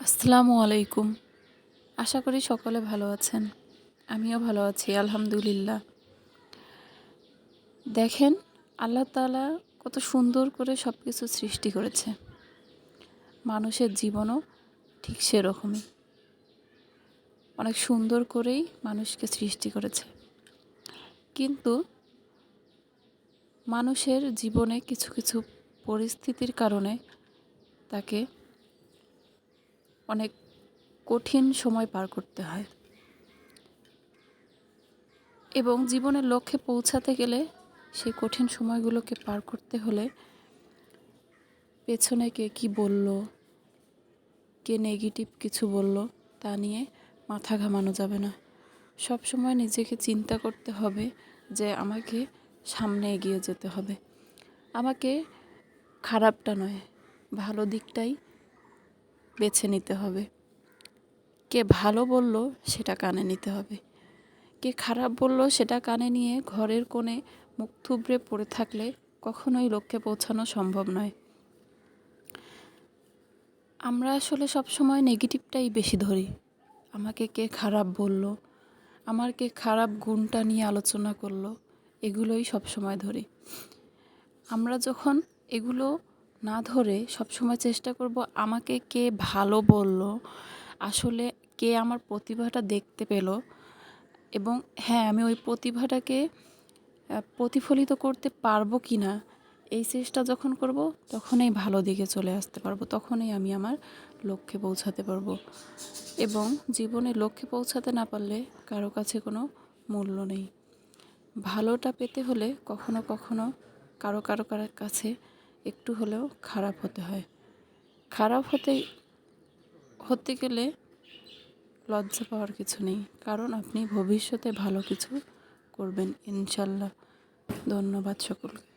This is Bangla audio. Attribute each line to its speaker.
Speaker 1: আসসালামু আলাইকুম। আশা করি সকলে ভালো আছেন। আমিও ভালো আছি আলহামদুলিল্লাহ। দেখেন, আল্লাহ তাআলা কত সুন্দর করে সব কিছু সৃষ্টি করেছে। মানুষের জীবনও ঠিক সেরকমই। অনেক সুন্দর করেই মানুষকে সৃষ্টি করেছে। কিন্তু মানুষের জীবনে কিছু কিছু পরিস্থিতির কারণে তাকে অনেক কঠিন সময় পার করতে হয়। এবং জীবনের লক্ষ্যে পৌঁছাতে গেলে সেই কঠিন সময়গুলোকে পার করতে হলে পেছনে কে কী বলল, কে নেগেটিভ কিছু বলল, তা নিয়ে মাথা ঘামানো যাবে না। সব সময় নিজেকে চিন্তা করতে হবে যে আমাকে সামনে এগিয়ে যেতে হবে। আমাকে খারাপটা নয়, ভালো দিকটাই বেছে নিতে হবে। কে ভালো বলল সেটা কানে নিতে হবে। কে খারাপ বলল সেটা কানে নিয়ে ঘরের কোণে মুখ থুবড়ে পড়ে থাকলে কখনোই লক্ষ্যে পৌঁছানো সম্ভব নয়। আমরা আসলে সবসময় নেগেটিভটাই বেশি ধরি। আমাকে কে খারাপ বলল, আমার কে খারাপ গুণটা নিয়ে আলোচনা করলো, এগুলোই সবসময় ধরি। আমরা যখন এগুলো না ধরে সবসময় চেষ্টা করব আমাকে কে ভালো বলল, আসলে কে আমার প্রতিভাটা দেখতে পেল, এবং হ্যাঁ, আমি ওই প্রতিভাটাকে প্রতিফলিত করতে পারবো কি না, এই চেষ্টা যখন করব তখনই ভালো দিকে চলে আসতে পারবো, তখনই আমি আমার লক্ষ্যে পৌঁছাতে পারবো। এবং জীবনে লক্ষ্যে পৌঁছাতে না পারলে কারো কাছে কোনো মূল্য নেই। ভালোটা পেতে হলে কখনো কখনো কারো কাছে একটু হলেও খারাপ হতে হয়। খারাপ হতে গেলে লজ্জা পাওয়ার কিছু নেই, কারণ আপনি ভবিষ্যতে ভালো কিছু করবেন ইনশাল্লাহ। ধন্যবাদ সকলকে।